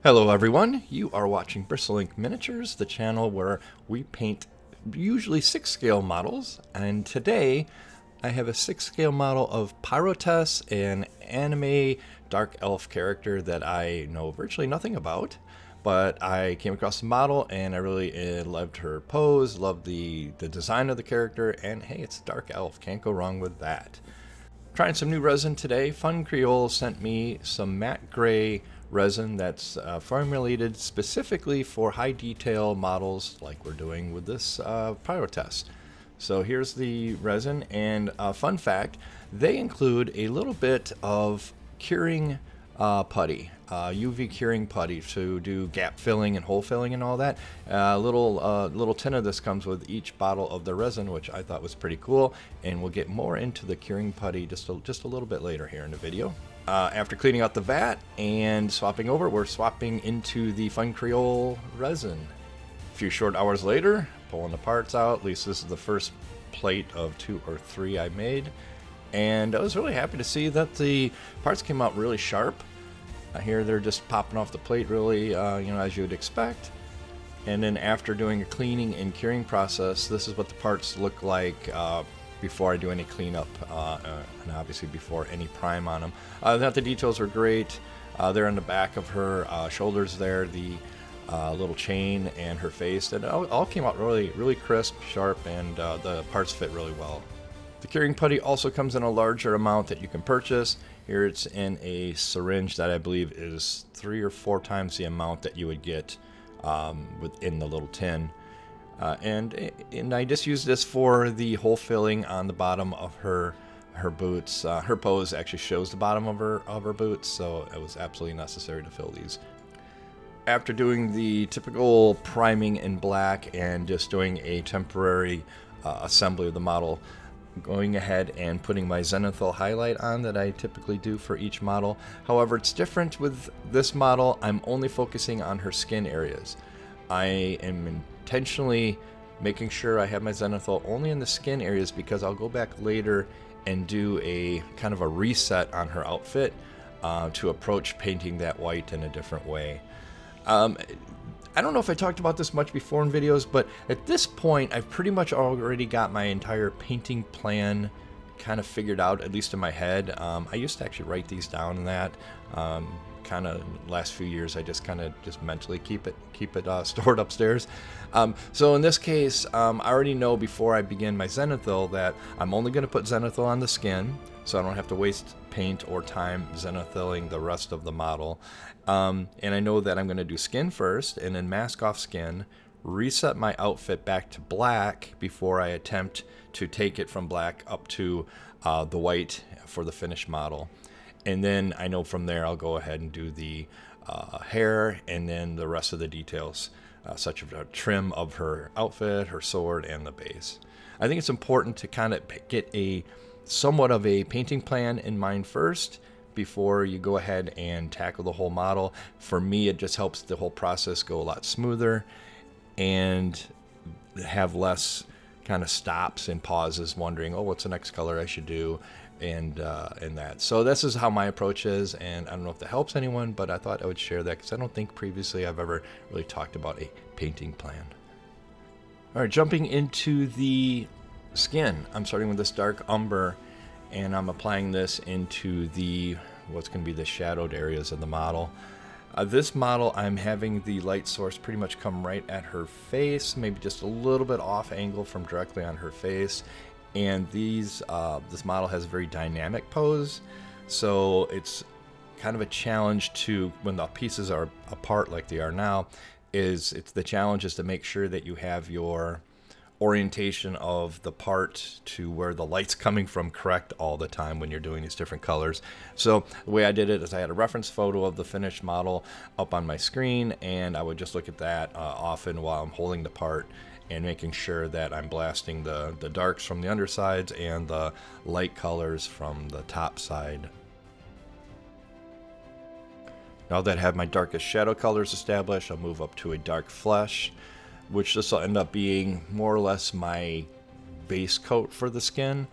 Hello everyone, you are watching Bristlink Miniatures, the channel where we paint usually 6 scale models, and today I have a 6 scale model of Pirotess, an anime dark elf character that I know virtually nothing about, but I came across the model and I really loved her pose, loved the design of the character, and hey, it's a dark elf, can't go wrong with that. Trying some new resin today. Fun Creole sent me some matte gray resin that's formulated specifically for high detail models like we're doing with this Pirotess. So here's the resin, and fun fact, they include a little bit of curing putty, UV curing putty to do gap filling and hole filling and all that. Little tin of this comes with each bottle of the resin, which I thought was pretty cool, and we'll get more into the curing putty just a little bit later here in the video. After cleaning out the vat and swapping over, we're swapping into the Fun Creole resin. A few short hours later, pulling the parts out. At least this is the first plate of 2 or 3 I made, and I was really happy to see that the parts came out really sharp. Here they're just popping off the plate really, as you would expect. And then after doing a cleaning and curing process, this is what the parts look like before I do any cleanup, and obviously before any prime on them. The details were great. They're on the back of her shoulders there, the little chain and her face, and it all came out really crisp, sharp, and the parts fit really well. The curing putty also comes in a larger amount that you can purchase. Here it's in a syringe that I believe is 3 or 4 times the amount that you would get within the little tin. And I just used this for the hole filling on the bottom of her boots. Her pose actually shows the bottom of her boots, so it was absolutely necessary to fill these. After doing the typical priming in black and just doing a temporary assembly of the model, going ahead and putting my zenithal highlight on that I typically do for each model. However, it's different with this model. I'm only focusing on her skin areas. I am intentionally making sure I have my zenithal only in the skin areas because I'll go back later and do a kind of a reset on her outfit to approach painting that white in a different way. I don't know if I talked about this much before in videos, but at this point I've pretty much already got my entire painting plan kind of figured out, at least in my head. I used to actually write these down in that. Kind of last few years I just mentally keep it stored upstairs. So in this case, I already know before I begin my zenithal that I'm only going to put zenithal on the skin, so I don't have to waste paint or time zenithaling the rest of the model. And I know that I'm going to do skin first and then mask off skin, reset my outfit back to black before I attempt to take it from black up to the white for the finished model. And then I know from there I'll go ahead and do the hair and then the rest of the details, such as a trim of her outfit, her sword, and the base. I think it's important to kind of get a somewhat of a painting plan in mind first before you go ahead and tackle the whole model. For me, it just helps the whole process go a lot smoother and have less kind of stops and pauses wondering, oh, what's the next color I should do, and that. So this is how my approach is, and I don't know if that helps anyone, but I thought I would share that because I don't think previously I've ever really talked about a painting plan. All right, jumping into the skin, I'm starting with this dark umber, and I'm applying this into what's going to be the shadowed areas of the model. This model, I'm having the light source pretty much come right at her face, maybe just a little bit off angle from directly on her face. And this model has a very dynamic pose, so it's kind of a challenge to, when the pieces are apart like they are now, the challenge is to make sure that you have your orientation of the part to where the light's coming from correct all the time when you're doing these different colors. So the way I did it is I had a reference photo of the finished model up on my screen, and I would just look at that often while I'm holding the part and making sure that I'm blasting the darks from the undersides and the light colors from the top side. Now that I have my darkest shadow colors established, I'll move up to a dark flesh, which this will end up being more or less my base coat for the skin.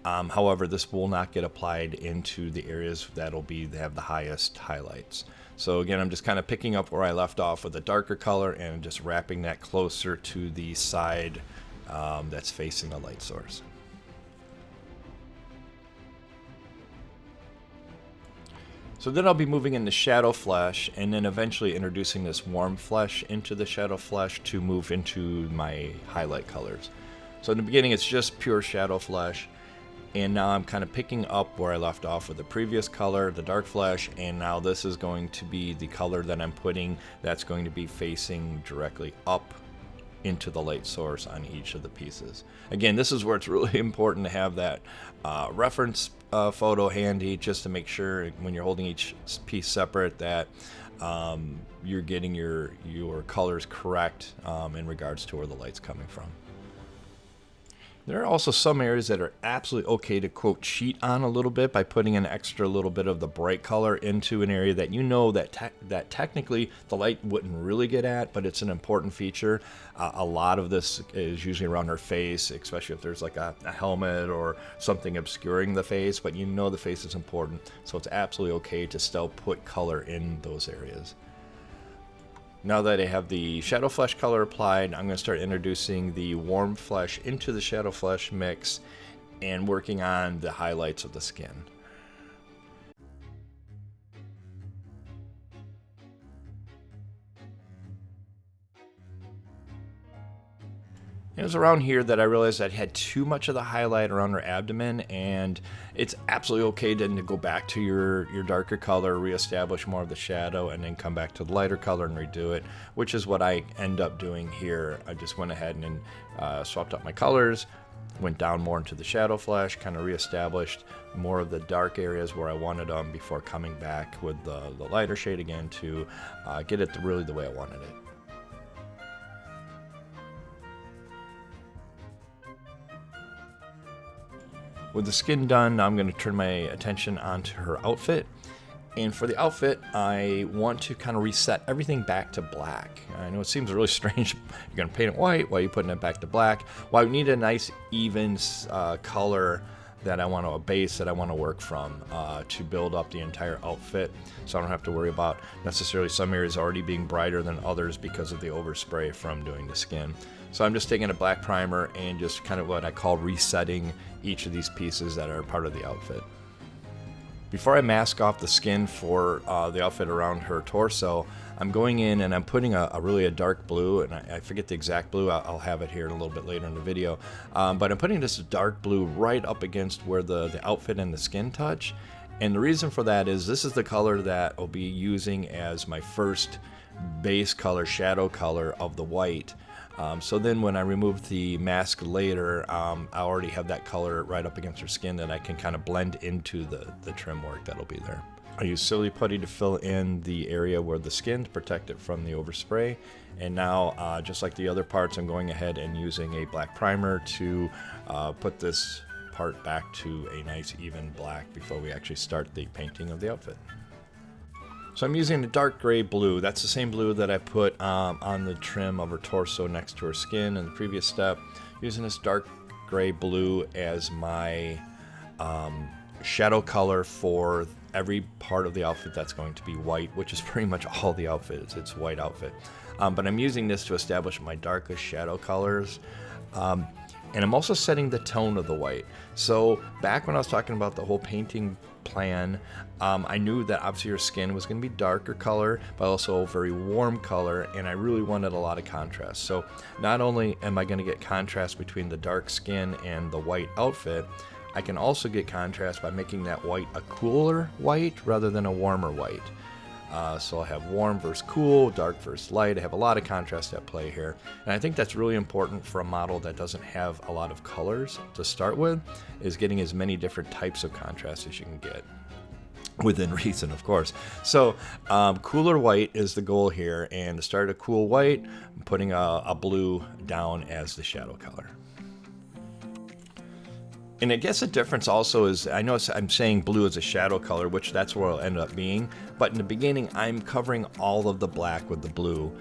However, this will not get applied into the areas that have the highest highlights. So again, I'm just kind of picking up where I left off with a darker color and just wrapping that closer to the side that's facing the light source. So then I'll be moving into shadow flesh and then eventually introducing this warm flesh into the shadow flesh to move into my highlight colors. So in the beginning, it's just pure shadow flesh. And now I'm kind of picking up where I left off with the previous color, the dark flesh, and now this is going to be the color that I'm putting that's going to be facing directly up into the light source on each of the pieces. Again, this is where it's really important to have that reference photo handy, just to make sure when you're holding each piece separate that you're getting your colors correct in regards to where the light's coming from. There are also some areas that are absolutely okay to, quote, cheat on a little bit by putting an extra little bit of the bright color into an area that you know that technically the light wouldn't really get at, but it's an important feature. A lot of this is usually around her face, especially if there's like a helmet or something obscuring the face, but you know the face is important, so it's absolutely okay to still put color in those areas. Now that I have the shadow flesh color applied, I'm going to start introducing the warm flesh into the shadow flesh mix and working on the highlights of the skin. It was around here that I realized I had too much of the highlight around her abdomen, and it's absolutely okay to go back to your darker color, reestablish more of the shadow, and then come back to the lighter color and redo it, which is what I end up doing here. I just went ahead and swapped up my colors, went down more into the shadow flesh, kind of reestablished more of the dark areas where I wanted them before coming back with the lighter shade again to get it really the way I wanted it. With the skin done, now I'm going to turn my attention onto her outfit. And for the outfit, I want to kind of reset everything back to black. I know it seems really strange. You're going to paint it white. Why are you putting it back to black? Well, I need a nice even color that I want to, a base that I want to work from to build up the entire outfit. So I don't have to worry about necessarily some areas already being brighter than others because of the overspray from doing the skin. So I'm just taking a black primer and just kind of what I call resetting each of these pieces that are part of the outfit. Before I mask off the skin for the outfit around her torso, I'm going in and I'm putting a really dark blue, and I forget the exact blue. I'll have it here a little bit later in the video. But I'm putting this dark blue right up against where the outfit and the skin touch. And the reason for that is this is the color that I'll be using as my first base color, shadow color of the white. So then when I remove the mask later, I already have that color right up against her skin that I can kind of blend into the trim work that'll be there. I use Silly Putty to fill in the area where the skin to protect it from the overspray. And now, just like the other parts, I'm going ahead and using a black primer to put this part back to a nice even black before we actually start the painting of the outfit. So I'm using the dark gray blue. That's the same blue that I put on the trim of her torso next to her skin in the previous step. Using this dark gray blue as my shadow color for every part of the outfit that's going to be white, which is pretty much all the outfit. It's white outfit. But I'm using this to establish my darkest shadow colors. And I'm also setting the tone of the white. So back when I was talking about the whole painting plan, I knew that obviously her skin was going to be darker color, but also a very warm color, and I really wanted a lot of contrast. So not only am I going to get contrast between the dark skin and the white outfit, I can also get contrast by making that white a cooler white rather than a warmer white. So I'll have warm versus cool, dark versus light. I have a lot of contrast at play here. And I think that's really important for a model that doesn't have a lot of colors to start with, is getting as many different types of contrast as you can get. Within reason, of course. So cooler white is the goal here. And to start a cool white, I'm putting a blue down as the shadow color. And I guess the difference also is, I know I'm saying blue is a shadow color, which that's where it'll end up being. But in the beginning, I'm covering all of the black with the blue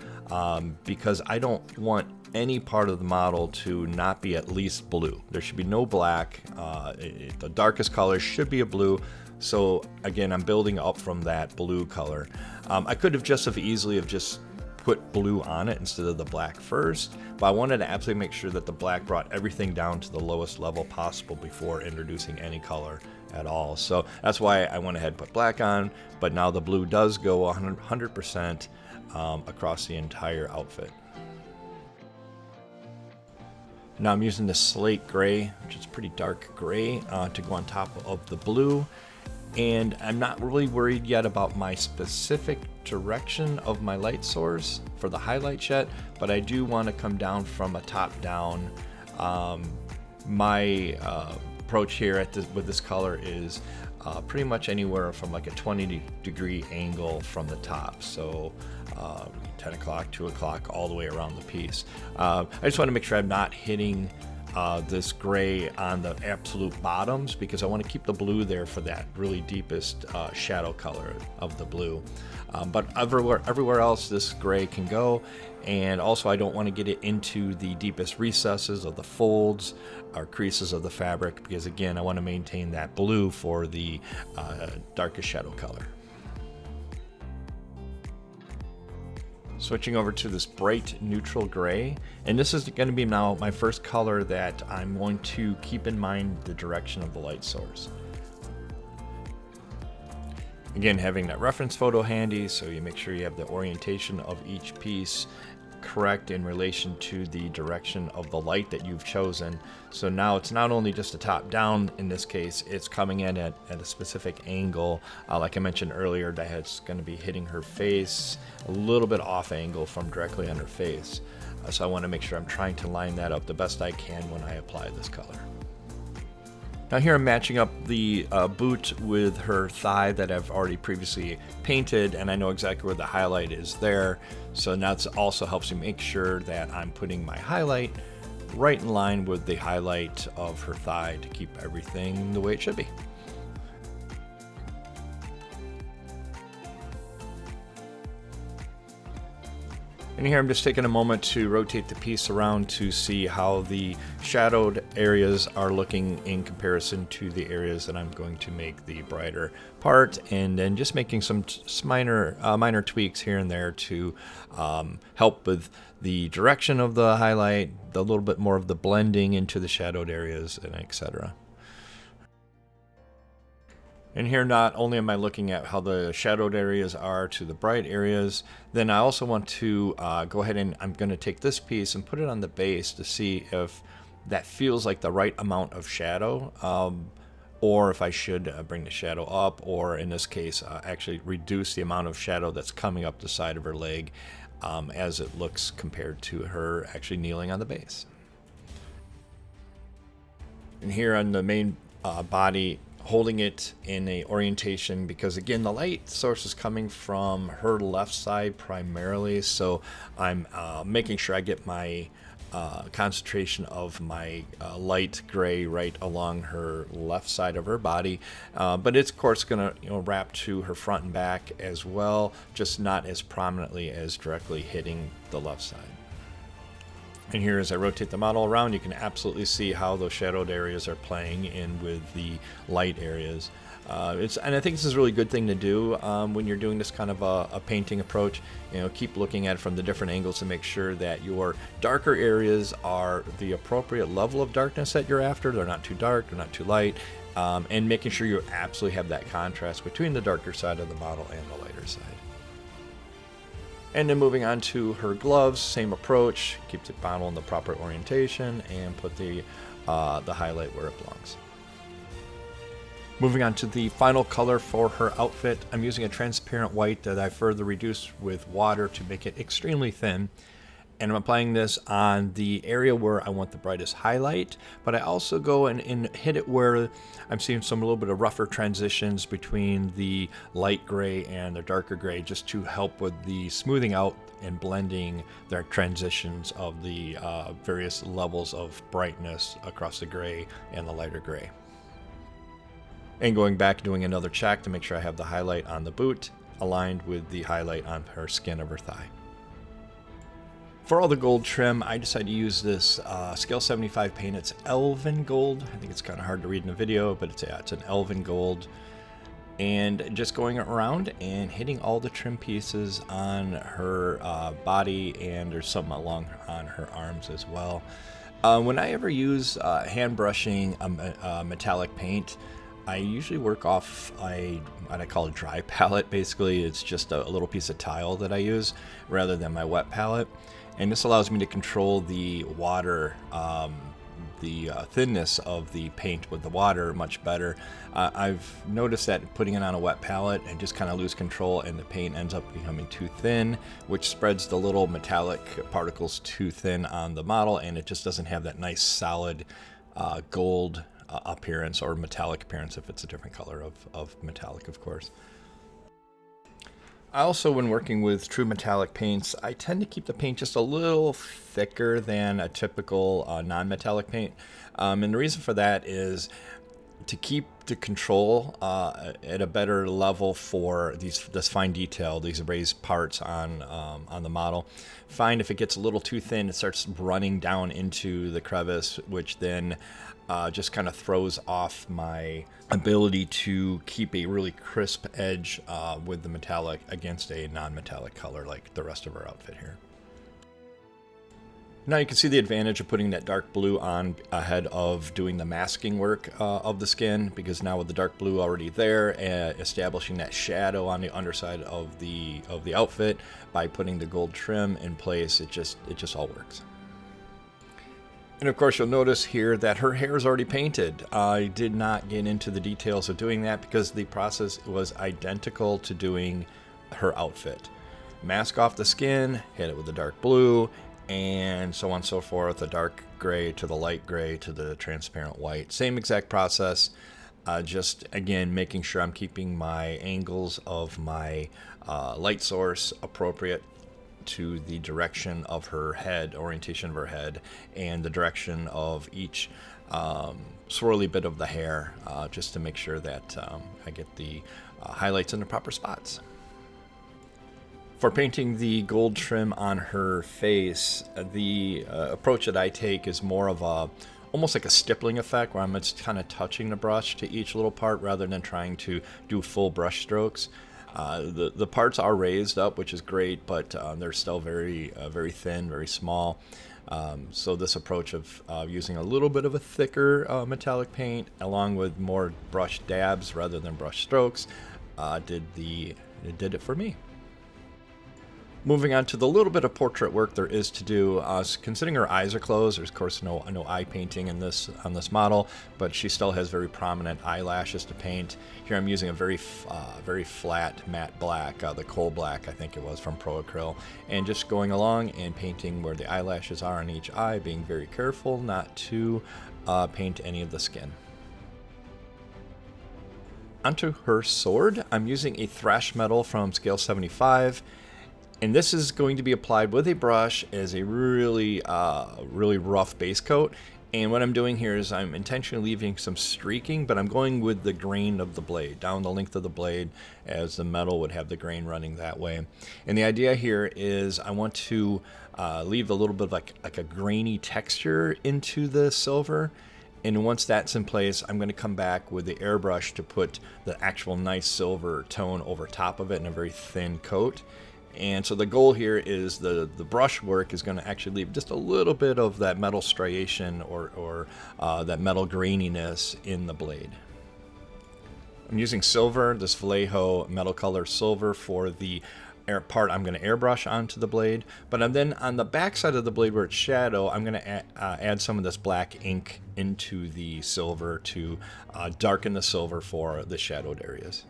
because I don't want any part of the model to not be at least blue. There should be no black. The darkest color should be a blue. So again, I'm building up from that blue color. I could have just as easily have just put blue on it instead of the black first, but I wanted to absolutely make sure that the black brought everything down to the lowest level possible before introducing any color at all. So that's why I went ahead and put black on, but now the blue does go 100% across the entire outfit. Now I'm using the slate gray, which is pretty dark gray, to go on top of the blue. And I'm not really worried yet about my specific direction of my light source for the highlight yet, but I do want to come down from a top down. My approach here with this color is pretty much anywhere from like a 20-degree angle from the top. So 10 o'clock, 2 o'clock, all the way around the piece. I just want to make sure I'm not hitting this gray on the absolute bottoms, because I want to keep the blue there for that really deepest shadow color of the blue. But everywhere else this gray can go, and also I don't want to get it into the deepest recesses of the folds or creases of the fabric, because again I want to maintain that blue for the darkest shadow color. Switching over to this bright neutral gray, and this is going to be now my first color that I'm going to keep in mind the direction of the light source. Again, having that reference photo handy, so you make sure you have the orientation of each piece correct in relation to the direction of the light that you've chosen. So now it's not only just a top down, in this case it's coming in at a specific angle, like I mentioned earlier, that it's going to be hitting her face a little bit off angle from directly on her face. So I want to make sure I'm trying to line that up the best I can when I apply this color. Now here I'm matching up the boot with her thigh that I've already previously painted, and I know exactly where the highlight is there. So now it also helps me make sure that I'm putting my highlight right in line with the highlight of her thigh to keep everything the way it should be. And here I'm just taking a moment to rotate the piece around to see how the shadowed areas are looking in comparison to the areas that I'm going to make the brighter part, and then just making some minor tweaks here and there to help with the direction of the highlight, a little bit more of the blending into the shadowed areas, and etc. And here not only am I looking at how the shadowed areas are to the bright areas, then I also want to go ahead and I'm going to take this piece and put it on the base to see if that feels like the right amount of shadow, or if I should bring the shadow up, or in this case actually reduce the amount of shadow that's coming up the side of her leg as it looks compared to her actually kneeling on the base. And here on the main body, holding it in a orientation, because again the light source is coming from her left side primarily, so I'm making sure I get my concentration of my light gray right along her left side of her body, but it's of course going to wrap to her front and back as well, just not as prominently as directly hitting the left side. And here as I rotate the model around, you can absolutely see how those shadowed areas are playing in with the light areas. And I think this is a really good thing to do when you're doing this kind of a painting approach. Keep looking at it from the different angles to make sure that your darker areas are the appropriate level of darkness that you're after. They're not too dark, they're not too light, and making sure you absolutely have that contrast between the darker side of the model and the lighter side. And then moving on to her gloves, same approach, keep the model in the proper orientation and put the highlight where it belongs. Moving on to the final color for her outfit, I'm using a transparent white that I further reduced with water to make it extremely thin. And I'm applying this on the area where I want the brightest highlight, but I also go and hit it where I'm seeing some little bit of rougher transitions between the light gray and the darker gray, just to help with the smoothing out and blending their transitions of the various levels of brightness across the gray and the lighter gray. And going back, doing another check to make sure I have the highlight on the boot aligned with the highlight on her skin of her thigh. For all the gold trim, I decided to use this scale 75 paint. It's Elven Gold. I think it's kind of hard to read in the video, but it's an Elven Gold. And just going around and hitting all the trim pieces on her body, and there's some along on her arms as well. When I ever use hand brushing a metallic paint, I usually work off what I call a dry palette. Basically, it's just a little piece of tile that I use rather than my wet palette. And this allows me to control the water, the thinness of the paint with the water much better. I've noticed that putting it on a wet palette and just kind of lose control, and the paint ends up becoming too thin, which spreads the little metallic particles too thin on the model, and it just doesn't have that nice solid gold appearance, or metallic appearance if it's a different color of metallic, of course. I also, when working with true metallic paints, I tend to keep the paint just a little thicker than a typical non-metallic paint. And the reason for that is to keep the control at a better level for this fine detail, these raised parts on the model. Find if it gets a little too thin, it starts running down into the crevice, which then just kind of throws off my ability to keep a really crisp edge with the metallic against a non-metallic color like the rest of our outfit here. Now you can see the advantage of putting that dark blue on ahead of doing the masking work of the skin, because now with the dark blue already there, establishing that shadow on the underside of the outfit by putting the gold trim in place, it just all works. And of course, you'll notice here that her hair is already painted. I did not get into the details of doing that because the process was identical to doing her outfit. Mask off the skin, hit it with the dark blue, and so on and so forth, the dark gray to the light gray to the transparent white. Same exact process, just again making sure I'm keeping my angles of my light source appropriate to the direction of her head, orientation of her head, and the direction of each swirly bit of the hair, just to make sure that I get the highlights in the proper spots. For painting the gold trim on her face, the approach that I take is more of almost like a stippling effect, where I'm just kind of touching the brush to each little part rather than trying to do full brush strokes. The parts are raised up, which is great, but they're still very thin, very small. So this approach of using a little bit of a thicker metallic paint along with more brush dabs rather than brush strokes did it for me. Moving on to the little bit of portrait work there is to do. Considering her eyes are closed, there's of course no eye painting on this model, but she still has very prominent eyelashes to paint. Here I'm using a very flat matte black, the coal black I think it was from Pro Acryl, and just going along and painting where the eyelashes are on each eye, being very careful not to paint any of the skin. Onto her sword, I'm using a thrash metal from scale 75. And this is going to be applied with a brush as a really rough base coat. And what I'm doing here is I'm intentionally leaving some streaking, but I'm going with the grain of the blade, down the length of the blade, as the metal would have the grain running that way. And the idea here is I want to leave a little bit of like a grainy texture into the silver. And once that's in place, I'm going to come back with the airbrush to put the actual nice silver tone over top of it in a very thin coat. And so the goal here is the brush work is going to actually leave just a little bit of that metal striation or that metal graininess in the blade. I'm using silver, this Vallejo metal color silver, for the part I'm going to airbrush onto the blade. But then on the back side of the blade where it's shadow, I'm going to add some of this black ink into the silver to darken the silver for the shadowed areas.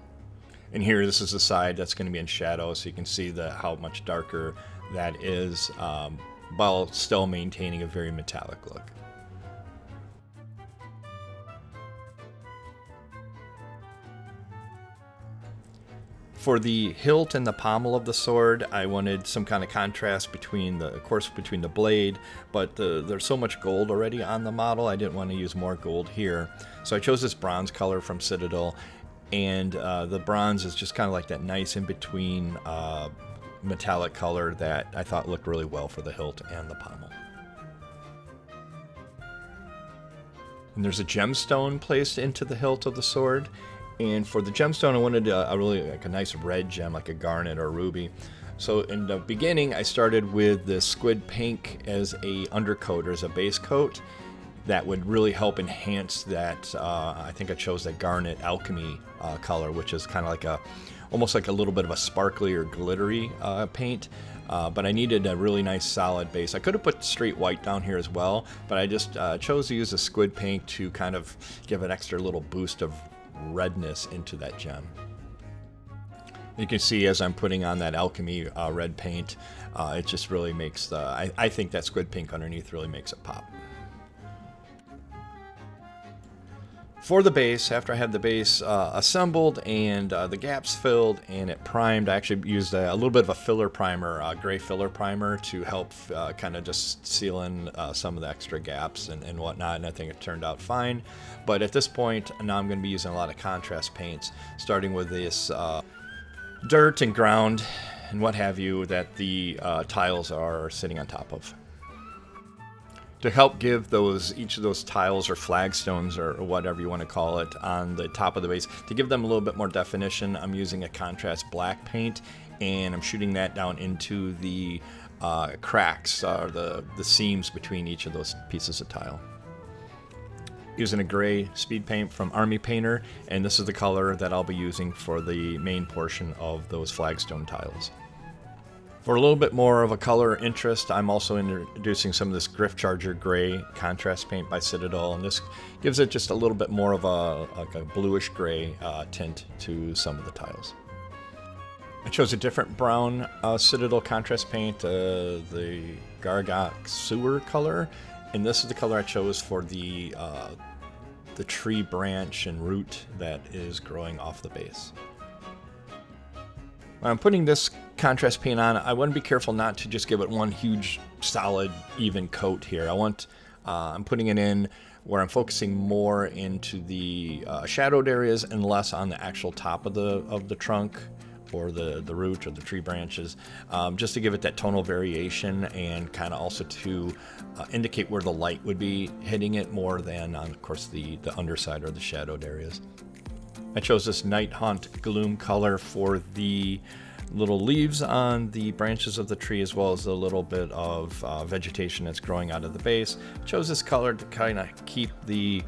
And here, this is the side that's going to be in shadow, so you can see how much darker that is, while still maintaining a very metallic look. For the hilt and the pommel of the sword, I wanted some kind of contrast between the blade, but there's so much gold already on the model, I didn't want to use more gold here. So I chose this bronze color from Citadel. And the bronze is just kind of like that nice in between metallic color that I thought looked really well for the hilt and the pommel. And there's a gemstone placed into the hilt of the sword. And for the gemstone, I wanted a really like a nice red gem, like a garnet or a ruby. So in the beginning, I started with the squid pink as a undercoat or as a base coat. That would really help enhance that. I think I chose that garnet alchemy color, which is kind of like almost like a little bit of a sparkly or glittery paint. But I needed a really nice solid base. I could have put straight white down here as well, but I just chose to use the squid pink to kind of give an extra little boost of redness into that gem. You can see as I'm putting on that alchemy red paint, it just really makes I think that squid pink underneath really makes it pop. For the base, after I had the base assembled and the gaps filled and it primed, I actually used a little bit of a filler primer, a gray filler primer, to help kind of just seal in some of the extra gaps and whatnot, and I think it turned out fine. But at this point, now I'm going to be using a lot of contrast paints, starting with this dirt and ground and what have you that the tiles are sitting on top of. To help give each of those tiles or flagstones or whatever you want to call it on the top of the base, to give them a little bit more definition, I'm using a contrast black paint, and I'm shooting that down into the cracks or the seams between each of those pieces of tile. Using a gray speed paint from Army Painter, and this is the color that I'll be using for the main portion of those flagstone tiles. For a little bit more of a color interest, I'm also introducing some of this Griff Charger Gray contrast paint by Citadel, and this gives it just a little bit more of a bluish gray tint to some of the tiles. I chose a different brown Citadel contrast paint, the Gargot Sewer color, and this is the color I chose for the tree branch and root that is growing off the base. When I'm putting this contrast paint on, I want to be careful not to just give it one huge, solid, even coat here. I'm putting it in where I'm focusing more into the shadowed areas and less on the actual top of the trunk or the root or the tree branches, just to give it that tonal variation and kind of also to indicate where the light would be hitting it more than on, of course, the underside or the shadowed areas. I chose this Night Haunt Gloom color for the little leaves on the branches of the tree, as well as the little bit of vegetation that's growing out of the base. I chose this color to kind of keep the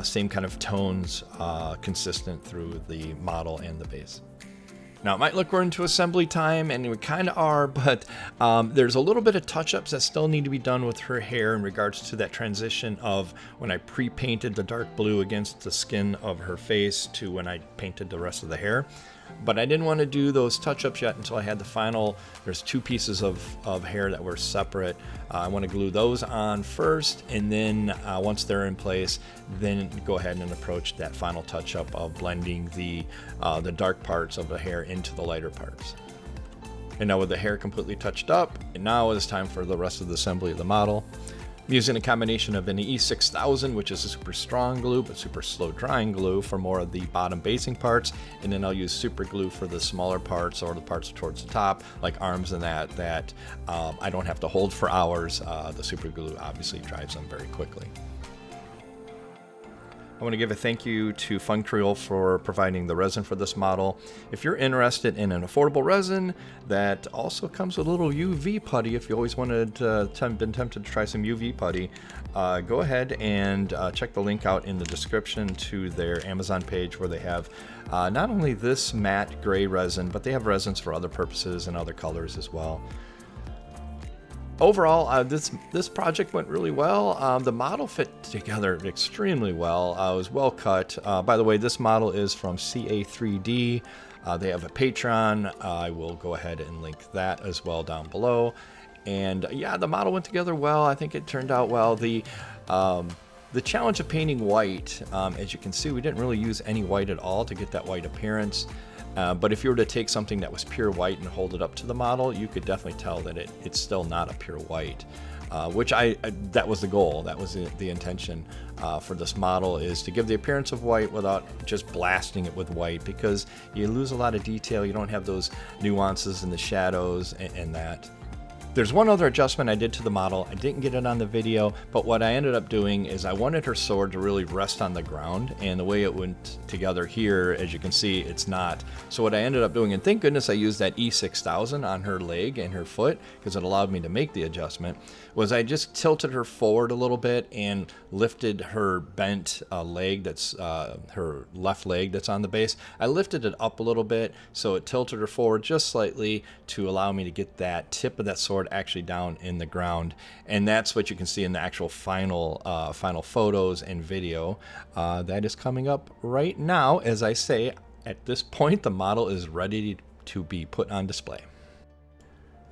same kind of tones consistent through the model and the base. Now, it might look we're into assembly time, and we kind of are, but there's a little bit of touch-ups that still need to be done with her hair in regards to that transition of when I pre-painted the dark blue against the skin of her face to when I painted the rest of the hair. But I didn't want to do those touch-ups yet until I had the final. There's two pieces of hair that were separate. I want to glue those on first, and then once they're in place, then go ahead and approach that final touch-up of blending the dark parts of the hair into the lighter parts. And now with the hair completely touched up, and now it's time for the rest of the assembly of the model. I'm using a combination of an E6000, which is a super strong glue but super slow drying glue for more of the bottom basing parts, and then I'll use super glue for the smaller parts or the parts towards the top, like arms and that I don't have to hold for hours. The super glue obviously dries them very quickly. I want to give a thank you to Fun Creole for providing the resin for this model. If you're interested in an affordable resin that also comes with a little UV putty, if you always been tempted to try some UV putty, go ahead and check the link out in the description to their Amazon page, where they have not only this matte gray resin, but they have resins for other purposes and other colors as well. Overall, this project went really well. The model fit together extremely well. It was well cut. By the way, this model is from CA3D. They have a Patreon. I will go ahead and link that as well down below. And yeah, the model went together well. I think it turned out well. The challenge of painting white, as you can see, we didn't really use any white at all to get that white appearance. But if you were to take something that was pure white and hold it up to the model, you could definitely tell that it's still not a pure white. Which that was the goal, that was the intention for this model, is to give the appearance of white without just blasting it with white, because you lose a lot of detail, you don't have those nuances in the shadows and that. There's one other adjustment I did to the model. I didn't get it on the video, but what I ended up doing is I wanted her sword to really rest on the ground, and the way it went together here, as you can see, it's not. So what I ended up doing, and thank goodness I used that E6000 on her leg and her foot, because it allowed me to make the adjustment, was I just tilted her forward a little bit and lifted her bent leg, that's her left leg that's on the base. I lifted it up a little bit, so it tilted her forward just slightly to allow me to get that tip of that sword actually down in the ground. And that's what you can see in the actual final photos and video that is coming up right now. As I say, at this point the model is ready to be put on display.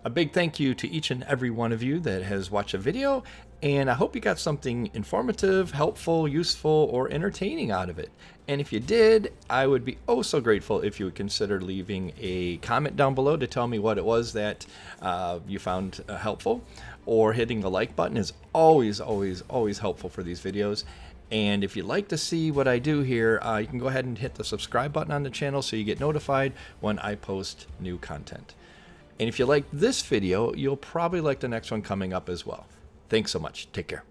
A big thank you to each and every one of you that has watched the video, and I hope you got something informative, helpful, useful, or entertaining out of it. And if you did, I would be oh so grateful if you would consider leaving a comment down below to tell me what it was that you found helpful, or hitting the like button is always helpful for these videos. And if you'd like to see what I do here, you can go ahead and hit the subscribe button on the channel so you get notified when I post new content. And if you like this video, you'll probably like the next one coming up as well. Thanks so much. Take care.